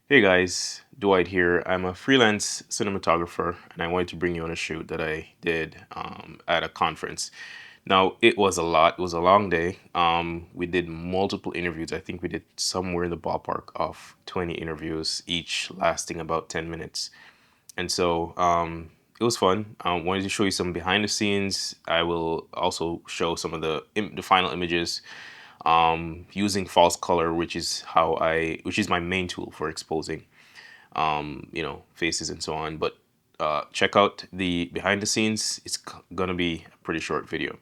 Hey guys, Dwight here. I'm a freelance cinematographer and I wanted to bring you on a shoot that I did at a conference. Now, it was a lot, it was a long day. We did multiple interviews. I think we did somewhere in the ballpark of 20 interviews, each lasting about 10 minutes. And so it was fun. I wanted to show you some behind the scenes. I will also show some of the final images using false color, which is my main tool for exposing faces and so on. But check out the behind the scenes. It's gonna be a pretty short video.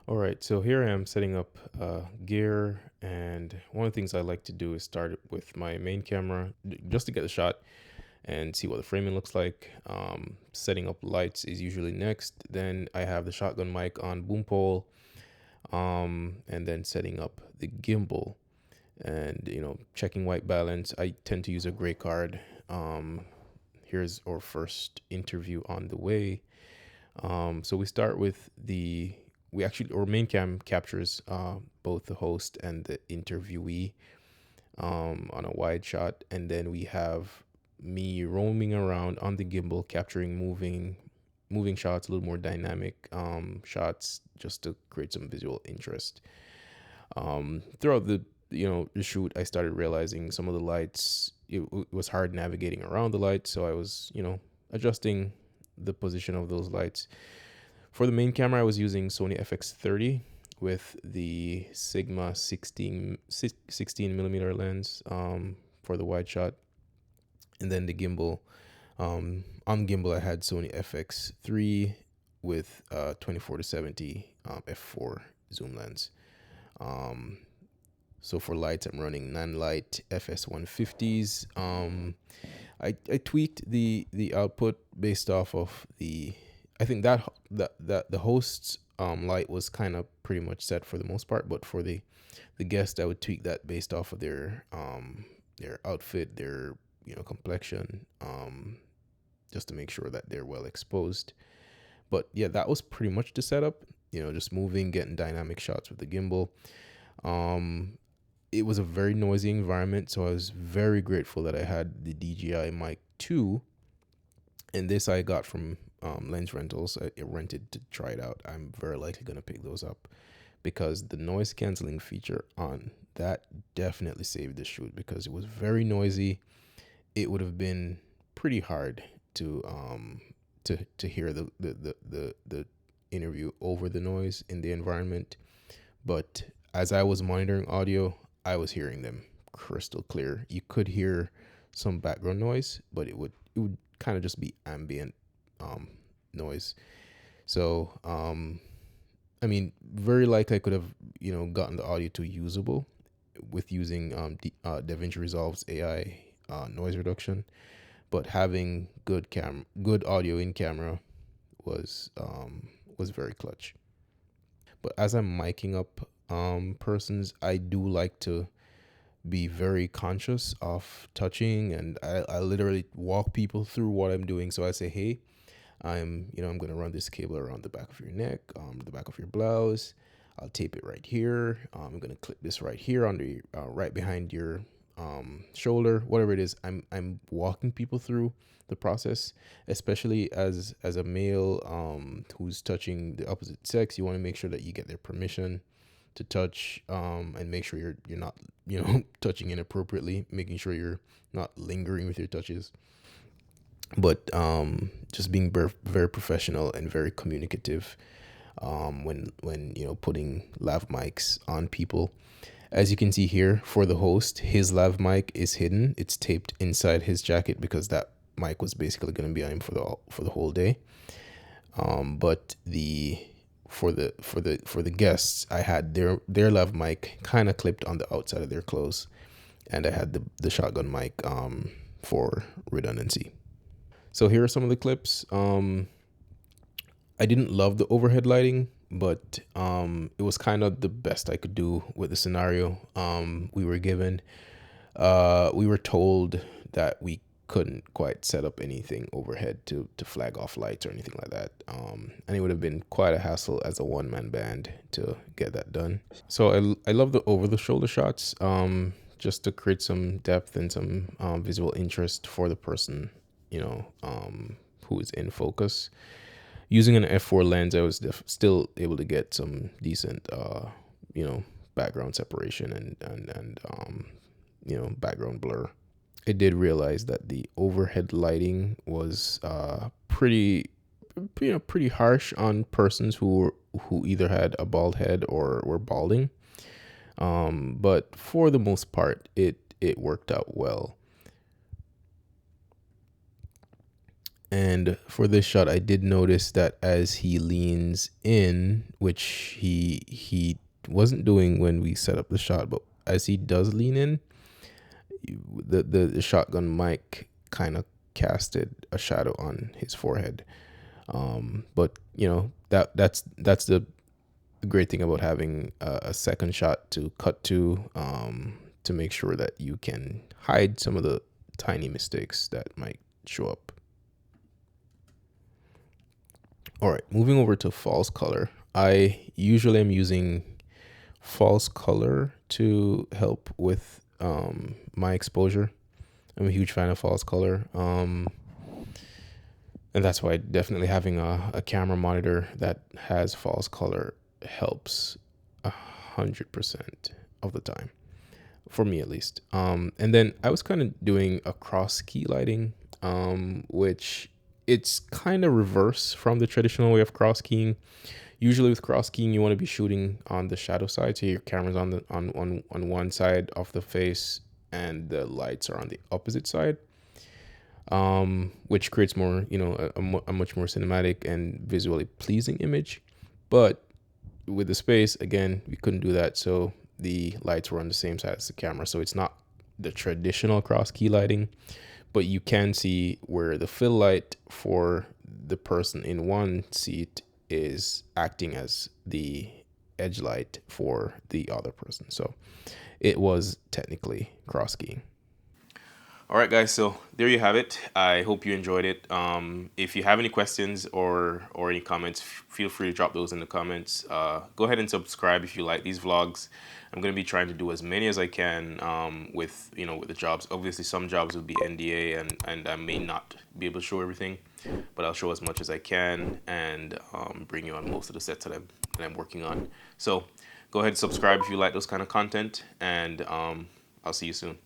All right, so here I am setting up gear, and one of the things I like to do is start with my main camera just to get the shot and see what the framing looks like. Setting up lights is usually next. Then I have the shotgun mic on boom pole, and then setting up the gimbal and checking white balance. I tend to use a gray card. Here's our first interview on the way. So we start with our main cam captures both the host and the interviewee on a wide shot, and then we have me roaming around on the gimbal capturing moving shots, a little more dynamic shots, just to create some visual interest. Throughout the shoot, I started realizing some of the lights, it was hard navigating around the lights, so I was adjusting the position of those lights. For the main camera, I was using Sony FX30 with the Sigma 16 millimeter lens for the wide shot, and then the gimbal. On gimbal, I had Sony FX3 with 24 to 70 f4 zoom lens. So for lights, I'm running Nanlite FS-150s. I tweaked the output based off of I think that the host's light was kind of pretty much set for the most part, but for the guest, I would tweak that based off of their outfit, their complexion, just to make sure that they're well exposed. But yeah, that was pretty much the setup. Just moving, getting dynamic shots with the gimbal. It was a very noisy environment, so I was very grateful that I had the DJI Mic 2, and this I got from Lens Rentals. I rented to try it out. I'm very likely going to pick those up because the noise canceling feature on that definitely saved the shoot, because it was very noisy. It would have been pretty hard to hear the interview over the noise in the environment. But as I was monitoring audio, I was hearing them crystal clear. You could hear some background noise, but it would kind of just be ambient noise. So I mean, very likely I could have gotten the audio to usable with using DaVinci Resolve's AI noise reduction, but having good audio in camera was very clutch. But as I'm miking up persons, I do like to be very conscious of touching, and I literally walk people through what I'm doing. So I say, hey, I'm gonna run this cable around the back of your neck, the back of your blouse. I'll tape it right here. I'm gonna clip this right here under right behind your shoulder, whatever it is. I'm walking people through the process, especially as a male who's touching the opposite sex. You want to make sure that you get their permission to touch, and make sure you're not touching inappropriately, making sure you're not lingering with your touches, but just being very professional and very communicative when putting lav mics on people. As you can see here, for the host, his lav mic is hidden. It's taped inside his jacket because that mic was basically going to be on him for the whole day. But for the guests, I had their lav mic kind of clipped on the outside of their clothes, and I had the shotgun mic for redundancy. So here are some of the clips. I didn't love the overhead lighting, but it was kind of the best I could do with the scenario we were given. We were told that we couldn't quite set up anything overhead to flag off lights or anything like that. And it would have been quite a hassle as a one-man band to get that done. So I love the over-the-shoulder shots. just to create some depth and some visual interest for the person, who is in focus. Using an f4 lens, I was still able to get some decent, background separation and background blur. I did realize that the overhead lighting was pretty harsh on persons who either had a bald head or were balding. But for the most part, it worked out well. And for this shot, I did notice that as he leans in, which he wasn't doing when we set up the shot, but as he does lean in, the shotgun mic kind of casted a shadow on his forehead. But that's the great thing about having a second shot to cut to make sure that you can hide some of the tiny mistakes that might show up. All right, moving over to false color. I usually am using false color to help with my exposure. I'm a huge fan of false color. And that's why definitely having a camera monitor that has false color helps 100% of the time, for me at least. And then I was kind of doing a cross key lighting, which it's kind of reverse from the traditional way of cross keying. Usually with cross keying, you want to be shooting on the shadow side, so your camera's on one side of the face and the lights are on the opposite side, which creates more, a much more cinematic and visually pleasing image. But with the space, again, we couldn't do that, so the lights were on the same side as the camera. So it's not the traditional cross key lighting, but you can see where the fill light for the person in one seat is acting as the edge light for the other person. So it was technically cross keying. All right, guys, so there you have it. I hope you enjoyed it. If you have any questions or any comments, feel free to drop those in the comments. Go ahead and subscribe if you like these vlogs. I'm going to be trying to do as many as I can with the jobs. Obviously, some jobs will be NDA and I may not be able to show everything, but I'll show as much as I can and bring you on most of the sets that I'm working on. So go ahead and subscribe if you like those kind of content, and I'll see you soon.